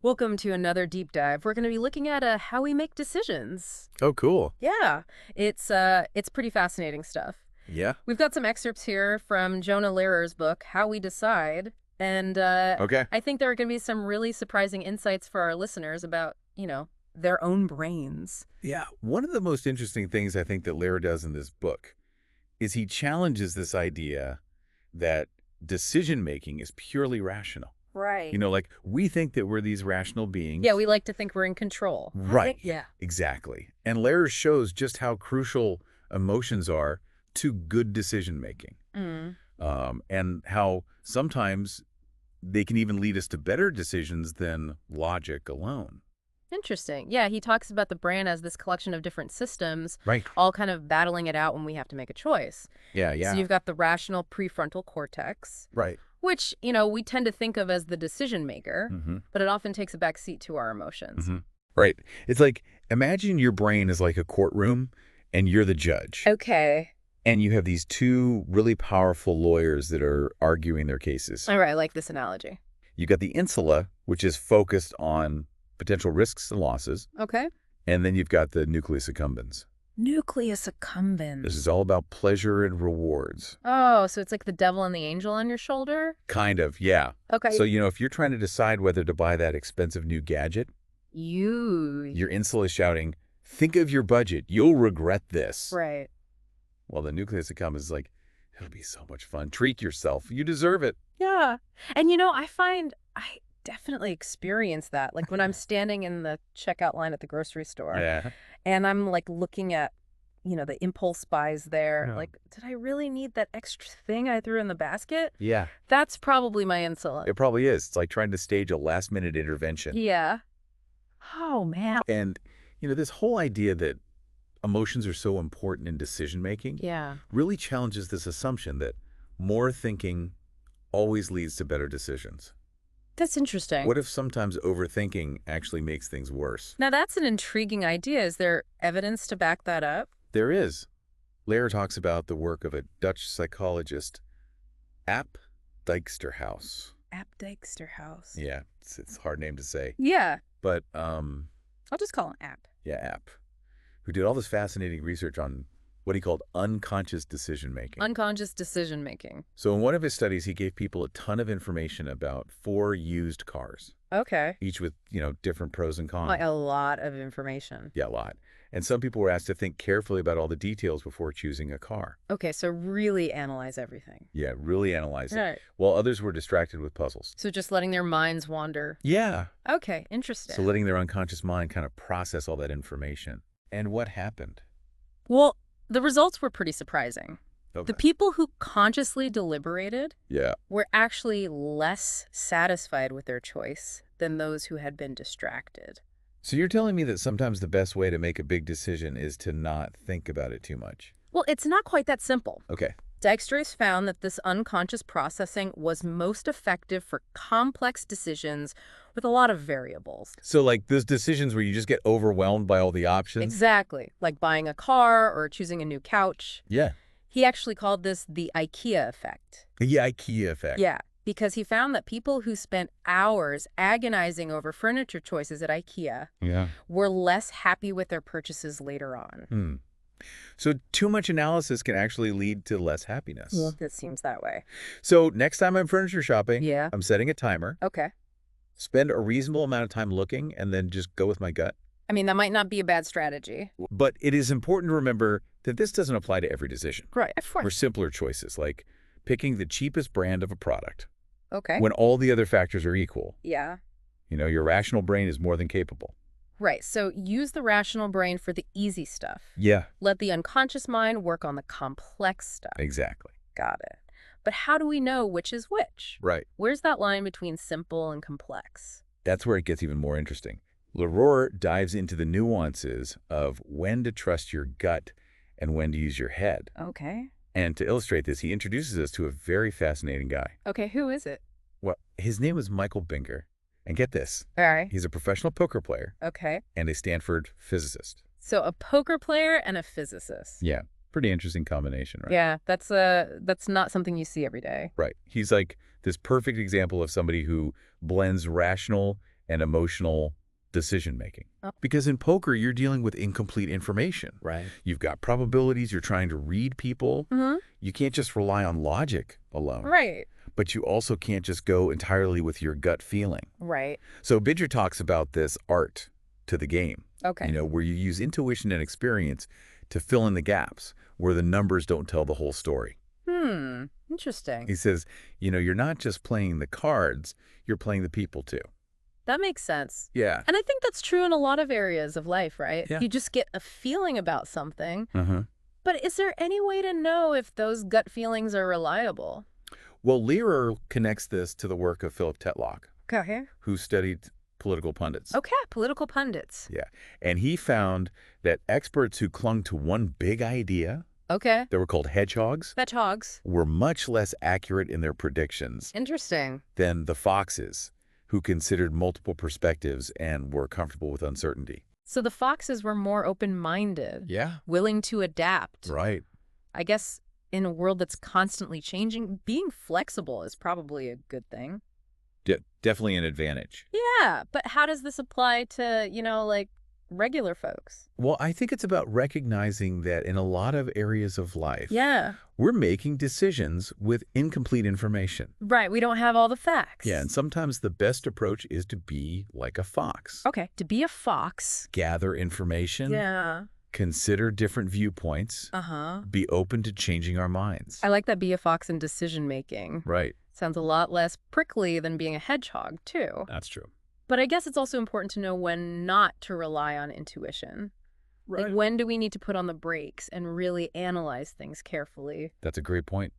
Welcome to another deep dive. We're going to be looking at how we make decisions. Oh, cool. Yeah, it's pretty fascinating stuff. Yeah. We've got some excerpts here from Jonah Lehrer's book, How We Decide, and Okay. I think there are going to be some really surprising insights for our listeners about, their own brains. Yeah. One of the most interesting things I think that Lehrer does in this book is he challenges this idea that decision making is purely rational. Right. Like we think that we're these rational beings. Yeah, we like to think we're in control. Right. Yeah. Exactly. And Lehrer shows just how crucial emotions are to good decision making, Mm. and how sometimes they can even lead us to better decisions than logic alone. Interesting. Yeah, he talks about the brain as this collection of different systems, Right. all kind of battling it out when we have to make a choice. Yeah. So Yeah. you've got the rational prefrontal cortex, Right. which, we tend to think of as the decision maker, Mm-hmm. but it often takes a back seat to our emotions. Mm-hmm. Right. It's like, imagine your brain is like a courtroom and you're the judge. Okay. And you have these two really powerful lawyers that are arguing their cases. All right, I like this analogy. You got the insula, which is focused on potential risks and losses. Okay. And then you've got the nucleus accumbens. Nucleus accumbens. This is all about pleasure and rewards. Oh, so it's like the devil and the angel on your shoulder? Kind of, yeah. Okay. So, if you're trying to decide whether to buy that expensive new gadget, You. your insula is shouting, think of your budget. You'll regret this. Right. Well, the nucleus accumbens is like, it'll be so much fun. Treat yourself. You deserve it. Yeah. And I find I definitely experience that. Like when I'm standing in the checkout line at the grocery store Yeah. and I'm like looking at, the impulse buys there. Yeah. Like, did I really need that extra thing I threw in the basket? Yeah. That's probably my insula. It probably is. It's like trying to stage a last-minute intervention. Yeah. Oh, man. And, this whole idea that emotions are so important in decision-making Yeah. really challenges this assumption that more thinking always leads to better decisions. That's interesting. What if sometimes overthinking actually makes things worse? Now, that's an intriguing idea. Is there evidence to back that up? There is. Lehrer talks about the work of a Dutch psychologist, App Dijksterhuis. Dijksterhuis. Yeah, it's a hard name to say. Yeah. But, I'll just call him App. yeah, App, who did all this fascinating research on what he called unconscious decision-making. Unconscious decision making. So in one of his studies, he gave people a ton of information about 4 used cars, Okay. each with, different pros and cons. Like a lot of information. Yeah, a lot. And some people were asked to think carefully about all the details before choosing a car. Okay, so really analyze everything. Yeah, really analyze it. Right. While others were distracted with puzzles. So just letting their minds wander. Yeah. Okay, interesting. So letting their unconscious mind kind of process all that information. And what happened? Well, the results were pretty surprising. Okay. The people who consciously deliberated Yeah. were actually less satisfied with their choice than those who had been distracted. So you're telling me that sometimes the best way to make a big decision is to not think about it too much. Well, it's not quite that simple. Okay. Dijksterhuis found that this unconscious processing was most effective for complex decisions with a lot of variables. So like those decisions where you just get overwhelmed by all the options? Exactly, like buying a car or choosing a new couch. Yeah. He actually called this the IKEA effect. The IKEA effect. Yeah, because he found that people who spent hours agonizing over furniture choices at IKEA Yeah. were less happy with their purchases later on. So too much analysis can actually lead to less happiness. Well, it seems that way. So next time I'm furniture shopping, Yeah. I'm setting a timer, Okay. spend a reasonable amount of time looking, and then just go with my gut. I mean, that might not be a bad strategy. But it is important to remember that this doesn't apply to every decision. Right, of For course. simpler choices, like picking the cheapest brand of a product, Okay. when all the other factors are equal, Yeah. your rational brain is more than capable. Right, so use the rational brain for the easy stuff. Yeah, Let the unconscious mind work on the complex stuff. exactly. Got it. But how do we know which is which? Right. Where's that line between simple and complex? That's where it gets even more interesting. Lehrer dives into the nuances of when to trust your gut and when to use your head. Okay. And to illustrate this, he introduces us to a very fascinating guy. Okay, who is it? Well, his name was Michael Binger. And get this, All right. he's a professional poker player Okay. and a Stanford physicist. So a poker player and a physicist. Yeah, pretty interesting combination, right? Yeah, that's not something you see every day. Right. He's like this perfect example of somebody who blends rational and emotional decision-making. Oh. Because in poker, you're dealing with incomplete information. Right. You've got probabilities, you're trying to read people. Mm-hmm. You can't just rely on logic alone. Right. But you also can't just go entirely with your gut feeling. Right. So Bidger talks about this art to the game, Okay. where you use intuition and experience to fill in the gaps where the numbers don't tell the whole story. Interesting. He says, you're not just playing the cards, you're playing the people too. That makes sense. Yeah. And I think that's true in a lot of areas of life, right? Yeah. You just get a feeling about something. Uh-huh. But is there any way to know if those gut feelings are reliable? Well, Lehrer connects this to the work of Philip Tetlock, Okay. who studied political pundits. Okay. Political pundits. Yeah. And he found that experts who clung to one big idea, Okay. that were called hedgehogs, Hedgehogs. were much less accurate in their predictions Interesting. than the foxes, who considered multiple perspectives and were comfortable with uncertainty. So the foxes were more open-minded, Yeah. willing to adapt. Right. I guess in a world that's constantly changing, being flexible is probably a good thing. Definitely an advantage. Yeah, but how does this apply to, like regular folks? Well, I think it's about recognizing that in a lot of areas of life, Yeah. we're making decisions with incomplete information. Right. We don't have all the facts. Yeah, and sometimes the best approach is to be like a fox. Okay. To be a fox. Gather information, Yeah. consider different viewpoints, Uh-huh. be open to changing our minds. I like that be a fox in decision-making. Right. Sounds a lot less prickly than being a hedgehog, too. That's true. But I guess it's also important to know when not to rely on intuition. Like, when do we need to put on the brakes and really analyze things carefully? That's a great point.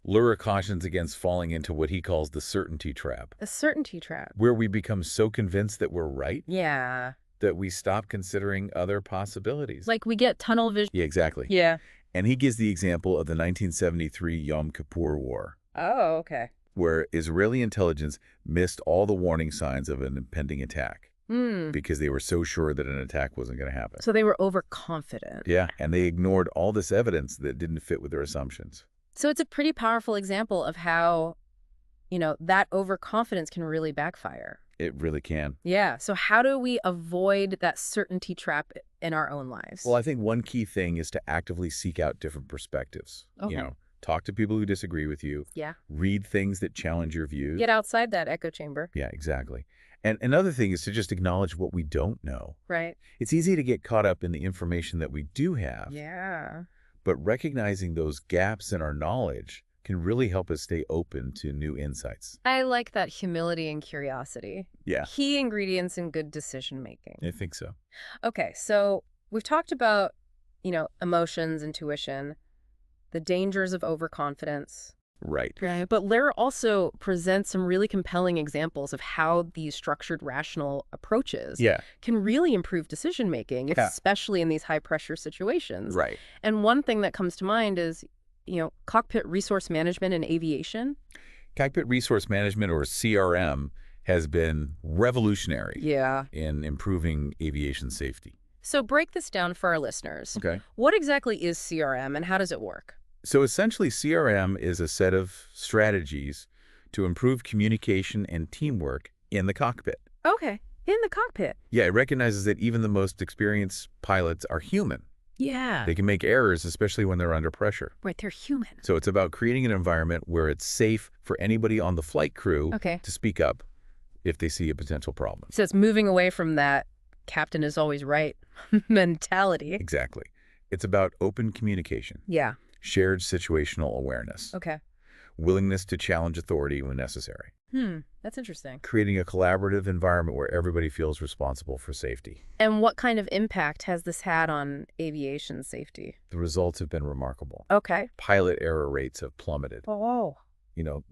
Lehrer cautions against falling into what he calls the certainty trap, A certainty trap. where we become so convinced that we're right Yeah. that we stop considering other possibilities. Like we get tunnel vision. Yeah, exactly. Yeah. And he gives the example of the 1973 Yom Kippur War, Oh, okay. where Israeli intelligence missed all the warning signs of an impending attack Hmm. because they were so sure that an attack wasn't going to happen. So they were overconfident. Yeah, and they ignored all this evidence that didn't fit with their assumptions. So it's a pretty powerful example of how, that overconfidence can really backfire. It really can. Yeah. So how do we avoid that certainty trap in our own lives? Well, I think one key thing is to actively seek out different perspectives. Okay. Talk to people who disagree with you. Yeah. Read things that challenge your views. Get outside that echo chamber. Yeah, exactly. And another thing is to just acknowledge what we don't know. Right. It's easy to get caught up in the information that we do have. Yeah. But recognizing those gaps in our knowledge can really help us stay open to new insights. I like that humility and curiosity. Yeah, Key ingredients in good decision making. I think so. Okay, so we've talked about, emotions, intuition, the dangers of overconfidence. Right. Right. But Lehrer also presents some really compelling examples of how these structured rational approaches Yeah, can really improve decision making, Yeah. especially in these high pressure situations. right. And one thing that comes to mind is, cockpit resource management in aviation. Cockpit resource management, or CRM, has been revolutionary Yeah. in improving aviation safety. So break this down for our listeners. Okay. What exactly is CRM and how does it work? So essentially, CRM is a set of strategies to improve communication and teamwork in the cockpit. Okay. In the cockpit. Yeah, it recognizes that even the most experienced pilots are human. Yeah. They can make errors, especially when they're under pressure. Right. They're human. So it's about creating an environment where it's safe for anybody on the flight crew Okay. to speak up if they see a potential problem. So it's moving away from that captain is always right mentality. Exactly. It's about open communication, Yeah. shared situational awareness, Okay. willingness to challenge authority when necessary, That's interesting. creating a collaborative environment where everybody feels responsible for safety. And what kind of impact has this had on aviation safety? The results have been remarkable. Okay. Pilot error rates have plummeted. Oh.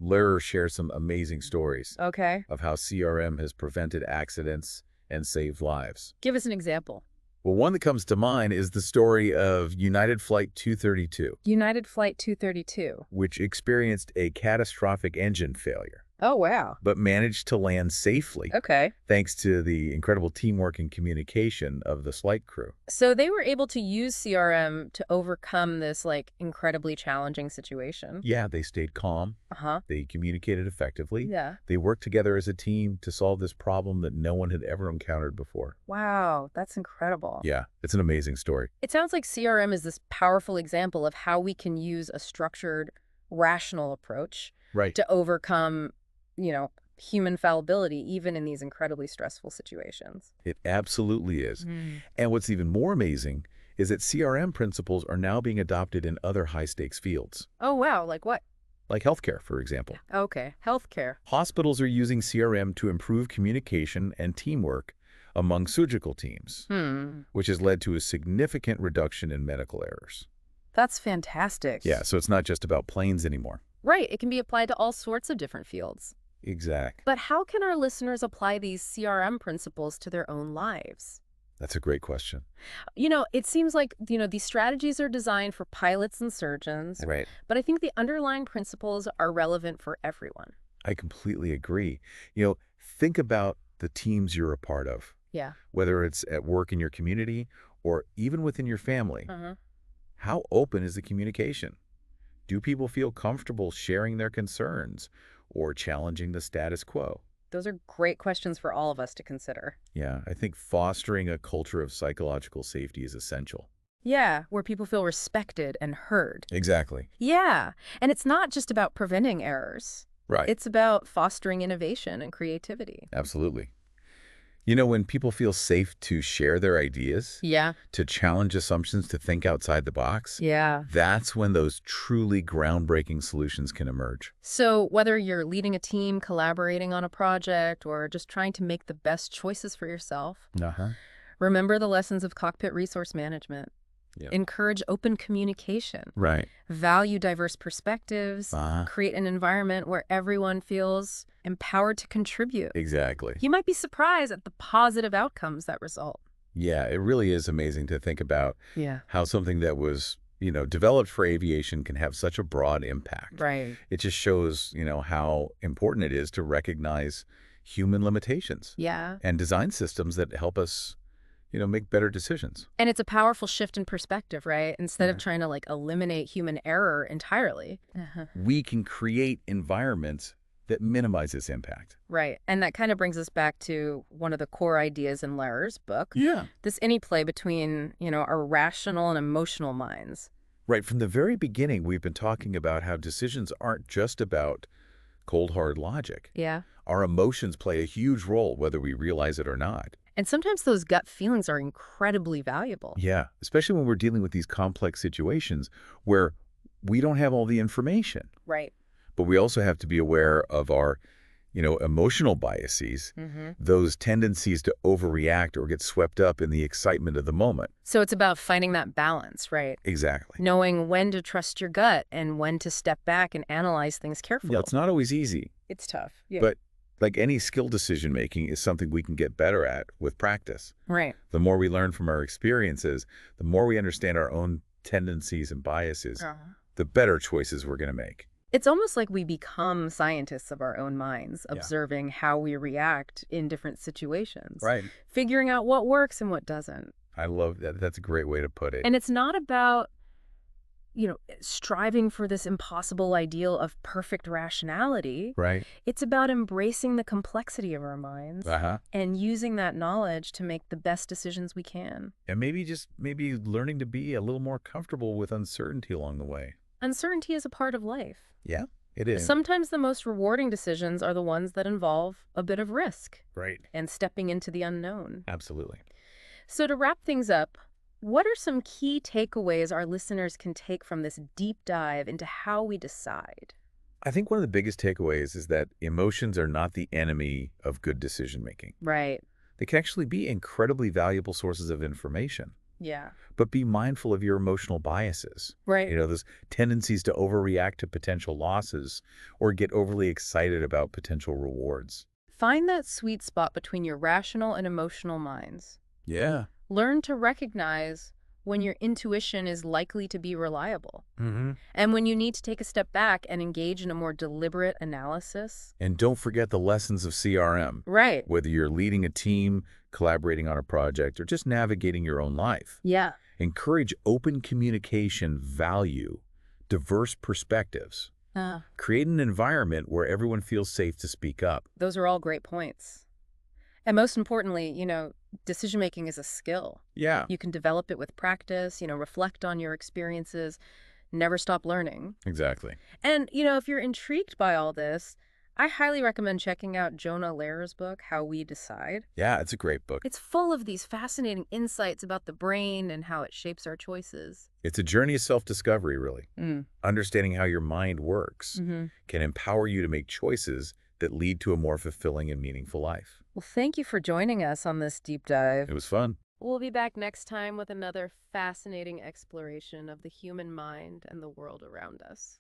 Lehrer shares some amazing stories Okay. of how CRM has prevented accidents and saved lives. Give us an example. Well, one that comes to mind is the story of United Flight 232, United Flight 232. which experienced a catastrophic engine failure. Oh, wow. but managed to land safely Okay. thanks to the incredible teamwork and communication of the flight crew. So they were able to use CRM to overcome this, like, incredibly challenging situation. Yeah, they stayed calm. Uh-huh. They communicated effectively. Yeah. They worked together as a team to solve this problem that no one had ever encountered before. Wow, that's incredible. Yeah, it's an amazing story. It sounds like CRM is this powerful example of how we can use a structured, rational approach Right. to overcome, human fallibility, even in these incredibly stressful situations. It absolutely is. And what's even more amazing is that CRM principles are now being adopted in other high-stakes fields, Oh, wow. Like what? like healthcare, for example. Okay. Healthcare. Hospitals are using CRM to improve communication and teamwork among surgical teams, which has led to a significant reduction in medical errors. That's fantastic. Yeah, so it's not just about planes anymore. Right. It can be applied to all sorts of different fields. Exactly. But how can our listeners apply these CRM principles to their own lives? That's a great question. It seems like, these strategies are designed for pilots and surgeons, Right. but I think the underlying principles are relevant for everyone. I completely agree. Think about the teams you're a part of, Yeah. whether it's at work in your community or even within your family. Uh-huh. How open is the communication? Do people feel comfortable sharing their concerns or challenging the status quo? Those are great questions for all of us to consider. Yeah, I think fostering a culture of psychological safety is essential. Yeah, where people feel respected and heard. Exactly. Yeah, and it's not just about preventing errors. Right. It's about fostering innovation and creativity. Absolutely. When people feel safe to share their ideas, Yeah. to challenge assumptions, to think outside the box, Yeah. that's when those truly groundbreaking solutions can emerge. So whether you're leading a team, collaborating on a project, or just trying to make the best choices for yourself, Uh-huh. remember the lessons of Cockpit resource management. Yeah. Encourage open communication. Right. Value diverse perspectives. Create an environment where everyone feels empowered to contribute. Exactly. You might be surprised at the positive outcomes that result. Yeah, it really is amazing to think about Yeah. how something that was, developed for aviation can have such a broad impact. Right. It just shows, how important it is to recognize human limitations Yeah. and design systems that help us, make better decisions. And it's a powerful shift in perspective, right? Instead of Yeah. trying to eliminate human error entirely. We can create environments that minimize this impact. Right. And that kind of brings us back to one of the core ideas in Lehrer's book. Yeah. This interplay between, our rational and emotional minds. Right. From the very beginning, we've been talking about how decisions aren't just about cold, hard logic. Yeah. Our emotions play a huge role, whether we realize it or not. And sometimes those gut feelings are incredibly valuable. Yeah, especially when we're dealing with these complex situations where we don't have all the information. Right. But we also have to be aware of our, emotional biases, those tendencies to overreact or get swept up in the excitement of the moment. So it's about finding that balance, right? Exactly. Knowing when to trust your gut and when to step back and analyze things carefully. Yeah, it's not always easy, It's tough. Yeah. but like any skill decision-making is something we can get better at with practice. Right. The more we learn from our experiences, the more we understand our own tendencies and biases, the better choices we're going to make. It's almost like we become scientists of our own minds, Yeah. observing how we react in different situations. Right. Figuring out what works and what doesn't. I love that. That's a great way to put it. And it's not about, striving for this impossible ideal of perfect rationality. Right. It's about embracing the complexity of our minds and using that knowledge to make the best decisions we can. And maybe learning to be a little more comfortable with uncertainty along the way. Uncertainty is a part of life. Yeah, it is. Sometimes the most rewarding decisions are the ones that involve a bit of risk Right. and stepping into the unknown. Absolutely. So to wrap things up, what are some key takeaways our listeners can take from this deep dive into how we decide? I think one of the biggest takeaways is that emotions are not the enemy of good decision making. Right. They can actually be incredibly valuable sources of information. Yeah. But be mindful of your emotional biases. Right. Those tendencies to overreact to potential losses or get overly excited about potential rewards. Find that sweet spot between your rational and emotional minds. Yeah. Learn to recognize when your intuition is likely to be reliable, Mm-hmm. and when you need to take a step back and engage in a more deliberate analysis. And don't forget the lessons of CRM. Right. Whether you're leading a team, collaborating on a project, or just navigating your own life. Yeah. Encourage open communication, value diverse perspectives. Create an environment where everyone feels safe to speak up. Those are all great points. And most importantly, decision-making is a skill. Yeah, You can develop it with practice, reflect on your experiences, never stop learning. exactly. And, if you're intrigued by all this, I highly recommend checking out Jonah Lehrer's book, How We Decide. Yeah, it's a great book. It's full of these fascinating insights about the brain and how it shapes our choices. It's a journey of self-discovery, really. Understanding how your mind works can empower you to make choices that lead to a more fulfilling and meaningful life. Well, thank you for joining us on this deep dive. It was fun. We'll be back next time with another fascinating exploration of the human mind and the world around us.